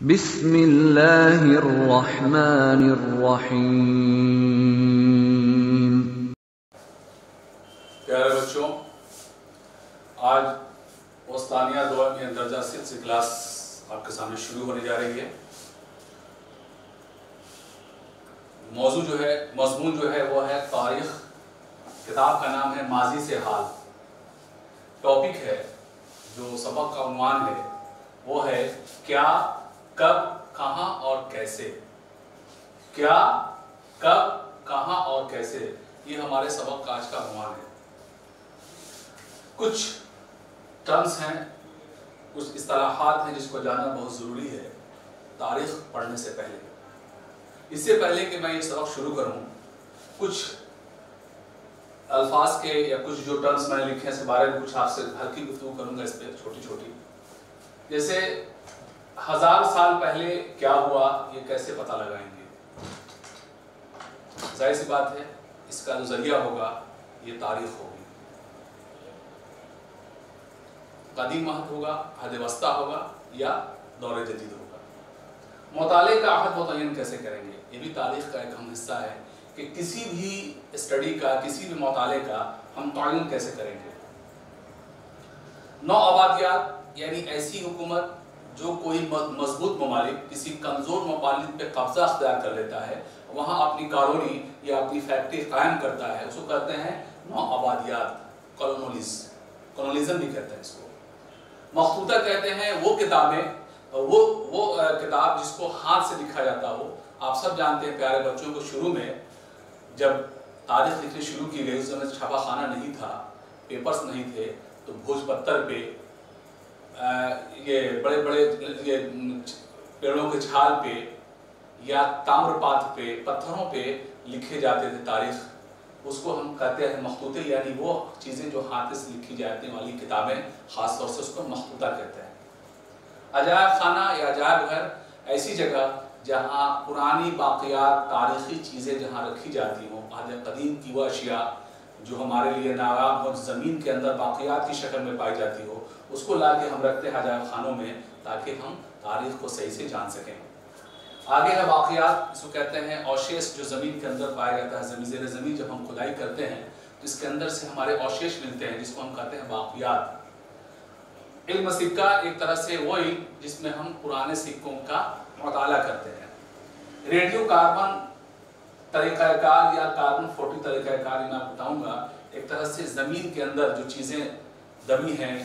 بسم اللہ الرحمن الرحیم۔ پیارے بچوں، آج وسطانیہ دور میں درجہ 6 سے کلاس آپ کے سامنے شروع ہونے جا رہی ہے۔ مضمون جو ہے وہ ہے تاریخ۔ کتاب کا نام ہے ماضی سے حال۔ ٹاپک ہے جو سبق کا عنوان ہے وہ ہے کیا، کب، کہاں اور کیسے۔ کیا، کب، کہاں اور کیسے، یہ ہمارے سبق کا آج کا عنوان ہے۔ کچھ ٹرمز ہیں، کچھ اصطلاحات ہیں جس کو جاننا بہت ضروری ہے تاریخ پڑھنے سے پہلے۔ اس سے پہلے کہ میں یہ سبق شروع کروں، کچھ الفاظ کے یا کچھ جو ٹرمز میں نے لکھے ہیں اس کے بارے میں کچھ آپ سے ہلکی گفتگو کروں گا اس پہ، چھوٹی چھوٹی۔ جیسے 1000 سال پہلے کیا ہوا، یہ کیسے پتہ لگائیں گے؟ ظاہر سی بات ہے اس کا جو ذریعہ ہوگا یہ تاریخ ہوگی۔ قدیم عہد ہوگا، عہد وسطیٰ ہوگا یا دور جدید ہوگا۔ مطالعے کا عہد متعین کیسے کریں گے؟ یہ بھی تاریخ کا ایک اہم حصہ ہے کہ کسی بھی اسٹڈی کا، کسی بھی مطالعے کا ہم تعین کیسے کریں گے۔ نو آبادیات یعنی ایسی حکومت جو کوئی مضبوط ممالک کسی کمزور ممالک پہ قبضہ اختیار کر لیتا ہے، وہاں اپنی کالونی یا اپنی فیکٹری قائم کرتا ہے، اس کو کہتے ہیں نو آبادیات، کولونیزم بھی کہتے ہیں اس کو۔ مخطوطہ کہتے ہیں وہ کتابیں، وہ کتاب جس کو ہاتھ سے لکھا جاتا ہو۔ آپ سب جانتے ہیں پیارے بچوں کو، شروع میں جب تاریخ لکھنی شروع کی گئی اس میں چھاپا خانہ نہیں تھا، پیپرز نہیں تھے، تو بھوج پتھر پہ، یہ بڑے بڑے پیڑوں کے چھال پہ یا تامر پاتر پہ، پتھروں پہ لکھے جاتے تھے تاریخ۔ اس کو ہم کہتے ہیں مخطوطے، یعنی وہ چیزیں جو ہاتھ سے لکھی جاتی والی کتابیں، خاص طور سے اس کو مخطوطہ کہتے ہیں۔ عجائب خانہ یا عجائب گھر ایسی جگہ جہاں پرانی باقیات، تاریخی چیزیں جہاں رکھی جاتی ہوں، عہد قدیم کی وہ اشیاء جو ہمارے لیے نایاب ہو، زمین کے اندر باقیات کی شکل میں پائی جاتی ہو، اس کو لا کے ہم رکھتے ہیں عجائب خانوں میں تاکہ ہم تاریخ کو صحیح سے جان سکیں۔ آگے ہے واقعات، اس کو کہتے ہیں اوشیش، جو زمین کے اندر پایا جاتا ہے۔ زیر زمین جب ہم کھدائی کرتے ہیں تو اس کے اندر سے ہمارے اوشیش ملتے ہیں جس کو ہم کہتے ہیں واقعات۔ علم سکہ ایک طرح سے وہ علم جس میں ہم پرانے سکوں کا مطالعہ کرتے ہیں۔ ریڈیو کاربن طریقہ کار یا کاربن 40 طریقہ کار، میں آپ بتاؤں گا۔ ایک طرح سے زمین کے اندر جو چیزیں دبی ہیں،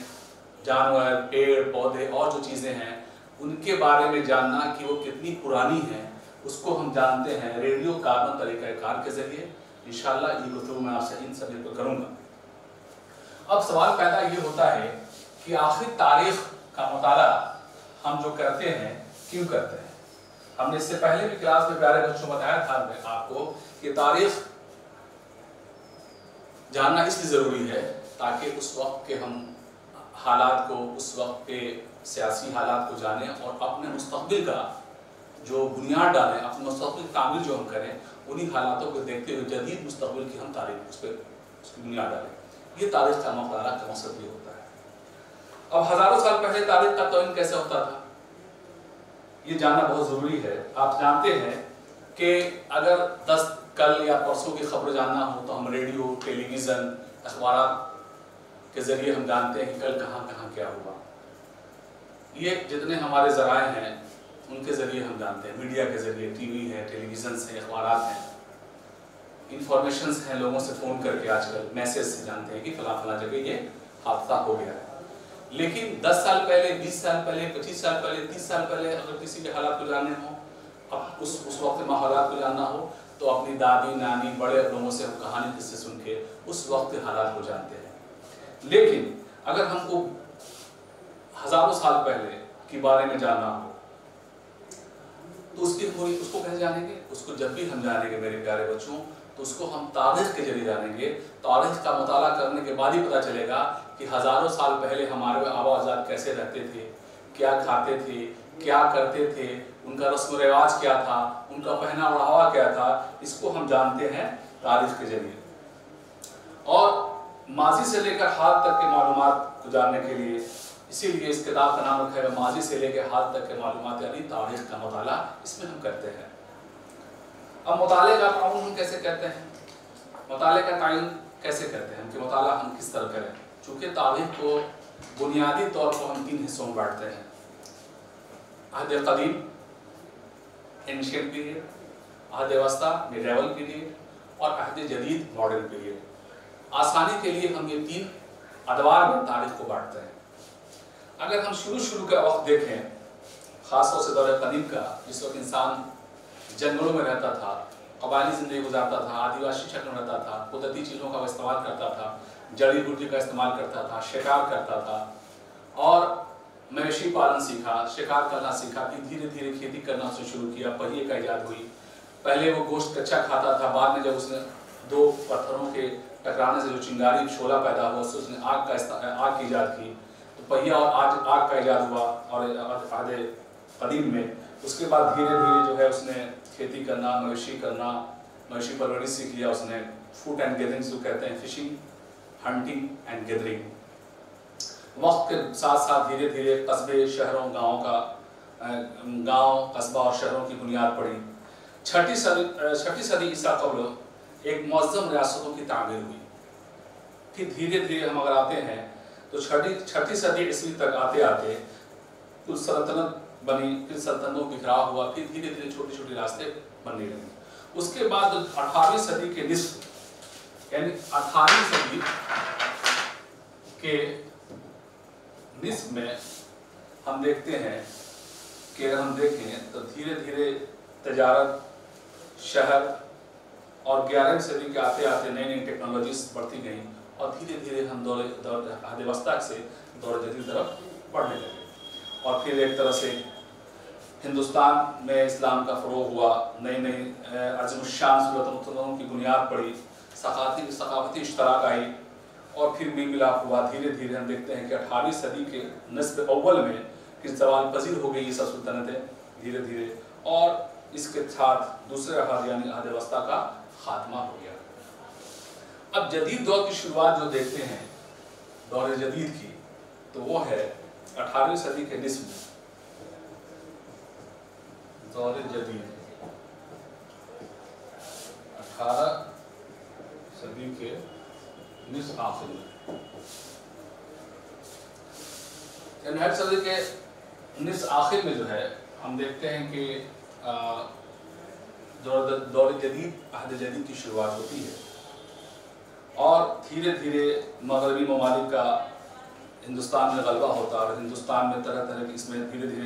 جانور، پیڑ پودے اور جو چیزیں ہیں، ان کے بارے میں جاننا کہ وہ کتنی پرانی ہیں، اس کو ہم جانتے ہیں ریڈیو کاربن طریقہ کار کے ذریعے۔ انشاءاللہ یہ گفتگو میں آپ سے ان سب کو کروں گا۔ اب سوال پیدا یہ ہوتا ہے کہ آخر تاریخ کا مطالعہ ہم جو کرتے ہیں کیوں کرتے ہیں؟ ہم نے اس سے پہلے بھی کلاس میں پیارے بچوں بتایا تھا آپ کو کہ تاریخ جاننا اس لیے ضروری ہے تاکہ اس وقت کے ہم حالات کو، اس وقت کے سیاسی حالات کو جانیں اور اپنے مستقبل کا جو بنیاد ڈالیں، اپنے مستقبل کی تعمیر جو ہم کریں، انہی حالاتوں کو دیکھتے ہوئے جدید مستقبل کی ہم تاریخ اس کی بنیاد ڈالیں۔ یہ تاریخ کا مطالعہ کا مقصد یہ ہوتا ہے۔ اب ہزاروں سال پہلے تاریخ کا تعین کیسے ہوتا تھا، یہ جاننا بہت ضروری ہے۔ آپ جانتے ہیں کہ اگر 10 کل یا پرسوں کی خبر جاننا ہو تو ہم ریڈیو، ٹیلی ویژن، اخبارات کے ذریعے ہم جانتے ہیں کہ کل کہاں کہاں کیا ہوا۔ یہ جتنے ہمارے ذرائع ہیں ان کے ذریعے ہم جانتے ہیں، میڈیا کے ذریعے، ٹی وی ہے، ٹیلی ویژنس ہیں، اخبارات ہیں، انفارمیشنز ہیں، لوگوں سے فون کر کے آج کل میسیج سے جانتے ہیں کہ فلاں فلاں جگہ یہ حادثہ ہو گیا ہے۔ لیکن 10 سال پہلے، 20 سال پہلے، 25 سال پہلے، 30 سال پہلے اگر کسی کے حالات کو جاننے ہوں، اب اس وقت ماحولات کو جاننا ہو تو اپنی دادی، نانی، بڑے لوگوں سے ہم کہانی قصے سن کے اس وقت کے حالات کو جانتے ہیں۔ لیکن اگر ہم کو ہزاروں سال پہلے کے بارے میں جاننا ہو تو اس کو کیسے جانیں گے؟ اس کو جب بھی ہم جانیں گے میرے پیارے بچوں تو اس کو ہم تاریخ کے ذریعے جانیں گے۔ تاریخ کا مطالعہ کرنے کے بعد ہی پتہ چلے گا کہ ہزاروں سال پہلے ہمارے آبا اجداد کیسے رہتے تھے، کیا کھاتے تھے، کیا کرتے تھے، ان کا رسم و رواج کیا تھا، ان کا پہنا اوڑھاوا کیا تھا۔ اس کو ہم جانتے ہیں تاریخ کے ذریعے۔ اور ماضی سے لے کر حال تک کے معلومات کو جاننے کے لیے इसी लिए इस किताब का नाम रखा है माजी से लेकर हाल तक के मालूमात यानी तारीख का मुताला इसमें हम करते हैं। अब मुताले का ताउन हम कैसे करते हैं, मुताले का तायुन कैसे करते हैं कि मुताला हम किस तरह करें। चूँकि तारीख को बुनियादी तौर पर हम 3 हिस्सों में बांटते हैं, अहद कदीम एंशिएंट पीरियड, अहद वस्ता मिडेवल पीरियड और अहद जदीद मॉडर्न पीरियड। आसानी के लिए हम ये 3 अदवार में तारीख को बांटते हैं। अगर हम शुरू का वक्त देखें, ख़ासतौर से दौर कदीम का, जिस वक्त इंसान जंगलों में रहता था, कबायली ज़िंदगी गुजारता था, आदिवासी शक्ल में रहता था, कुदरती चीज़ों का इस्तेमाल करता था, जड़ी बूटी का इस्तेमाल करता था, शिकार करता था और मवेशी पालन सीखा, शिकार करना सीखा, फिर धीरे धीरे खेती करना से शुरू किया, पहिए का ईजाद हुई। पहले वो गोश्त कच्चा खाता था, बाद में जब उसने 2 पत्थरों के टकराने से जो चिंगारी शोला पैदा हुआ, उससे उसने आग की ईजाद की, तो पहिया और आग का ईजाद हुआ और आधे कदीम में। उसके बाद धीरे धीरे जो है उसने खेती करना, मवेशी परवरिश सीख लिया उसने, फूड एंड गैदरिंग जो कहते हैं, फिशिंग, हंटिंग एंड गैदरिंग। वक्त के साथ साथ धीरे धीरे कस्बे, शहरों, गांव, कस्बा और शहरों की बुनियाद पड़ी। छठी सदी ईसा कबल एक मुअज़्ज़म रियासतों की तामीर हुई। फिर धीरे धीरे हम अगर आते हैं तो छठी सदी ईस्वी तक आते आते कुछ सल्तनत बनी, फिर सल्तनतों का बिखराव हुआ, फिर धीरे धीरे छोटी छोटी रास्ते बनने लगे। उसके बाद 18वीं सदी के निस्फ यानी 18वीं सदी के निस्फ में हम देखते हैं कि अगर हम देखें तो धीरे धीरे तजारत, शहर और 11वीं सदी के आते आते नई नई टेक्नोलॉजीज बढ़ती गई और धीरे धीरे हम दौर अहद वस्ता से दौर जदीद तरफ बढ़ने लगे। और फिर एक तरह से हिंदुस्तान में इस्लाम का फ़रोग़ हुआ, नई नई अज़मुश्शान सुल्तनतों की बुनियाद पड़ी, सकाफ़ती इश्तराक आई और फिर मेल मिलाप हुआ। धीरे धीरे हम देखते हैं कि 18वीं सदी के निस्फ़ अव्वल में कि ज़वाल पज़ीर हो गई ये सब सुल्तनतें धीरे धीरे, और इसके साथ दूसरे अहद यानी अहद वस्ता का खात्मा हो गया। अब जदीद दौर की शुरुआत जो देखते हैं दौर जदीद की, तो वो है 18वीं सदी के निस्फ़ में दौर जदीद, 18 सदी के निस्फ़ आखिर में, 18 सदी के निस्फ़ आखिर में जो है हम देखते हैं कि दौर जदीद, अहद जदीद की शुरुआत होती है और धीरे धीरे मगरबी ममालिक का हिंदुस्तान में गलबा होता है और हिंदुस्तान में तरह तरह की इसमें धीरे धीरे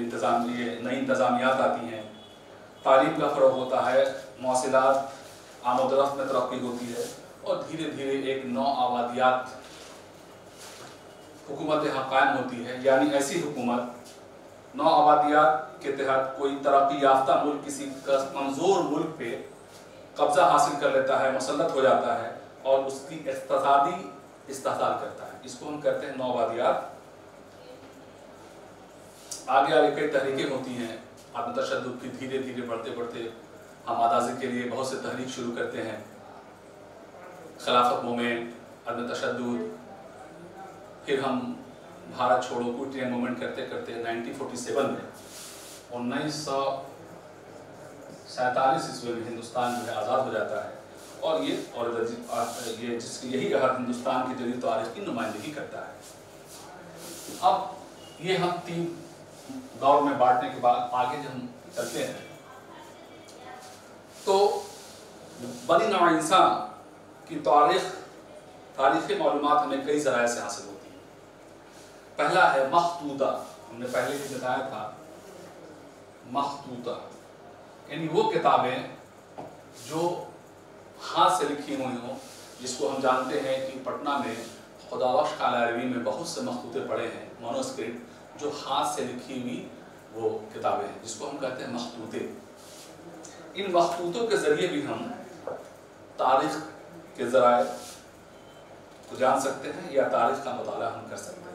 नई इंतज़ामियात आती हैं, तालीम का फ़रोग़ होता है, मौसिलात, आमद-ओ-रफ़्त में तरक्की होती है और धीरे धीरे एक नौ आबादियात हुकूमत यहाँ कायम होती है। यानी ऐसी हुकूमत नौ आबादियात के तहत कोई तरक्की याफ्ता मुल्क किसी कमज़ोर मुल्क पे कब्ज़ा हासिल कर लेता है, मुसल्लत हो जाता है और उसकी इक़्तिसादी इस्तेहसाल करता है। इसको हम कहते हैं नौ आबादियात। आगे आगे कई तहरीकें होती हैं, आदम तशद्दुद की धीरे धीरे बढ़ते बढ़ते हम आज़ादी के लिए बहुत से तहरीक शुरू करते हैं, खिलाफत मूवमेंट, आदम तशद्दुद, फिर हम भारत छोड़ो क्विट इंडिया मूवमेंट करते करते 1947 में 1947 ईस्वी में हिंदुस्तान जो है आज़ाद हो जाता है और ये यही अहद हिंदुस्तान की जदीद तारीख की नुमाइंदगी करता है। अब ये हम 3 दौर में बांटने के बाद आगे जब हम चलते हैं तो बनी नौ इंसान की तारीख़ी मालूमात हमें कई ज़राए से हासिल होती है। पहला है मखतूता, हमने पहले भी बताया था, मखतूता यानी वो किताबें जो हाथ से लिखी हुई हों, जिसको हम जानते हैं कि पटना में खुदाबख्श काला अरबी में बहुत से मखतूते पड़े हैं, मोनोस्क्रिप्ट जो हाथ से लिखी हुई वो किताबें हैं, जिसको हम कहते हैं मखतूते। इन मखतूतों के ज़रिए भी हम तारीख़ के ज़राए को जान सकते हैं या तारीख़ का मुताला हम कर सकते हैं।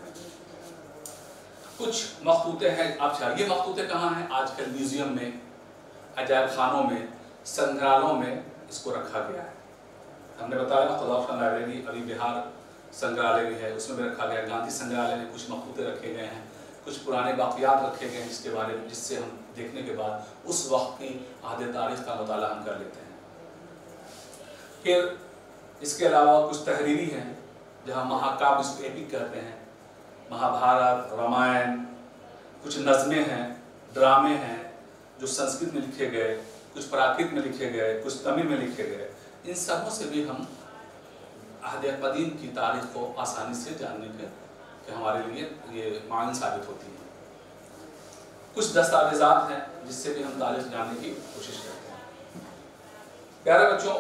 कुछ मखतूते हैं, आप ये मखतूते कहाँ हैं? आजकल म्यूज़ियम में, अजायब खानों में, संग्रहालयों में इसको रखा गया है। हमने बताया खुदाबख्श लाइब्रेरी अली बिहार संग्रहालय भी है, उसमें भी रखा गया है। गांधी संग्रहालय में कुछ मखतूते रखे गए हैं, कुछ पुराने वाक़यात रखे गए हैं जिसके बारे में, जिससे हम देखने के बाद उस वक्त की आधे तारीख का मुताला हम कर लेते हैं। फिर इसके अलावा कुछ तहरीरी हैं जहाँ महाकाव्य जिसको एपिक कहते हैं, महाभारत, रामायण, कुछ नज़में हैं, ड्रामे हैं जो संस्कृत में लिखे गए, कुछ प्राकृत में लिखे गए, कुछ तमिल में लिखे गए। इन सबों से भी हम अहद कदीम की तारीख को आसानी से जानने के हमारे लिए ये मायन साबित होती है। कुछ दस्तावेज़ात हैं जिससे भी हम तारीख जानने की कोशिश करते हैं। प्यारे बच्चों,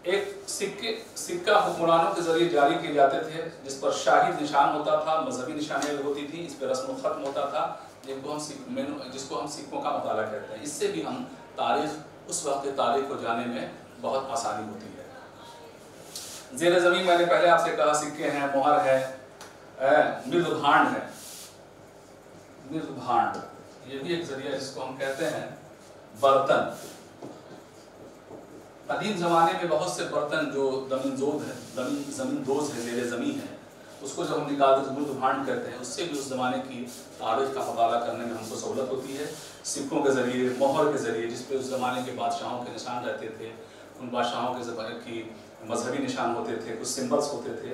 एक सिक्का हुक्मरानों के जरिए जारी किए जाते थे जिस पर शाही निशान होता था, मजहबी निशानियाँ होती थी, इस पर रस्म खत्म होता था, जिसको हम सिक्कों का मुताला कहते हैं। इससे भी हम तारीख, उस वक्त की तारीख को जानने में बहुत आसानी होती है। ज़ेर ज़मीन मैंने पहले आपसे कहा सिक्के हैं, मोहर है, मृदभांड है। मृदभांड ये भी एक जरिया जिसको हम कहते हैं बर्तन। कदीम ज़माने में बहुत से बर्तन जो ज़मींदोज़ है, ज़ेर ज़मीन है, उसको जब हम निकालते तो मृदभांड कहते हैं। उससे भी उस ज़माने की तारीख का मुताला करने में हमको सहूलत होती है। सिक्कों के ज़रिए, मोहर के ज़रिए, जिस पे उस ज़माने के बादशाहों के निशान रहते थे, उन बादशाहों के ज़माने की मजहबी निशान होते थे, कुछ सिम्बल्स होते थे,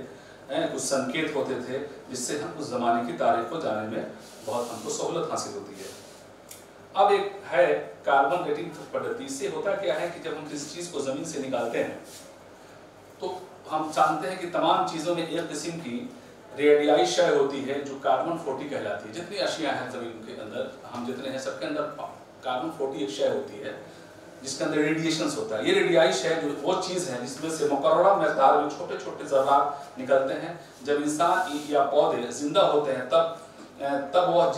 कुछ संकेत होते थे, जिससे हम उस ज़माने की तारीख को जानने में बहुत हमको सहूलत हासिल होती है। अब एक है कार्बन डेटिंग पद्धति। इससे होता क्या है कि जब हम किसी चीज़ को ज़मीन से निकालते हैं तो हम जानते हैं कि तमाम चीज़ों में एक किस्म की रेडियाई शय होती है जो कार्बन 40 कहलाती है। जितनी अशिया हैं ज़मीन के अंदर, हम जितने हैं सबके अंदर कार्बन 40 एक शय होती है जिसके अंदर रेडिएशंस होता है। ये रेडियाई शय जो वो चीज़ है जिसमें से मुकर्रर मकदार में छोटे छोटे ज़र्रात निकलते हैं। जब इंसान या पौधे जिंदा होते हैं तब वह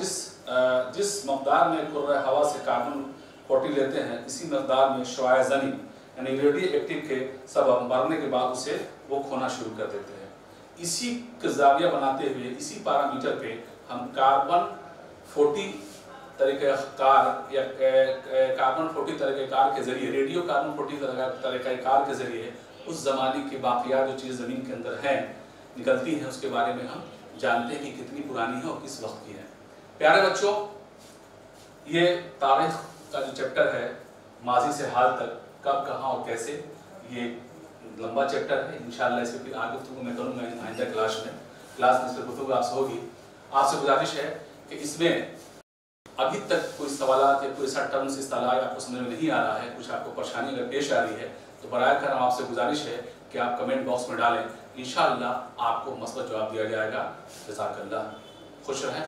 जिस मकदार में कुर्रे हवा से कार्बन 40 लेते हैं, इसी मकदार में शुआए ज़नी यानी रेडियो एक्टिव के सबब मरने के बाद उसे वो खोना शुरू कर देते हैं। इसी का जाविया बनाते हुए, इसी पैरामीटर पे हम कार्बन 40 तरीक़ेकार या कार्बन 40 तरीक़ेकार के ज़रिए, रेडियो कार्बन 40 तरीक़ेकार के ज़रिए उस ज़माने की बाक़ियात जो चीज़ ज़मीन के अंदर हैं निकलती हैं, उसके बारे में हम जानते हैं कि कितनी पुरानी है और किस वक्त की है। प्यारे बच्चों, ये तारीख का जो चैप्टर है माजी से हाल तक, कब, कहाँ और कैसे, ये लंबा चैप्टर है। इंशाअल्लाह इसके फिर आगे गुफ्तगू मैं करूँगा आइंदा क्लास में इस पर गुफ्तगू आपसे होगी। आपसे गुजारिश है कि इसमें अभी तक कोई सवालात या कोई ऐसा टर्म्स इस्तेलाह आपको समझ में नहीं आ रहा है, कुछ आपको परेशानी अगर पेश आ रही है तो बराए करम आपसे गुजारिश है कि आप कमेंट बॉक्स में डालें। इंशाअल्लाह आपको मसबत जवाब दिया जाएगा। जज़ाकल्लाह, खुश रहें।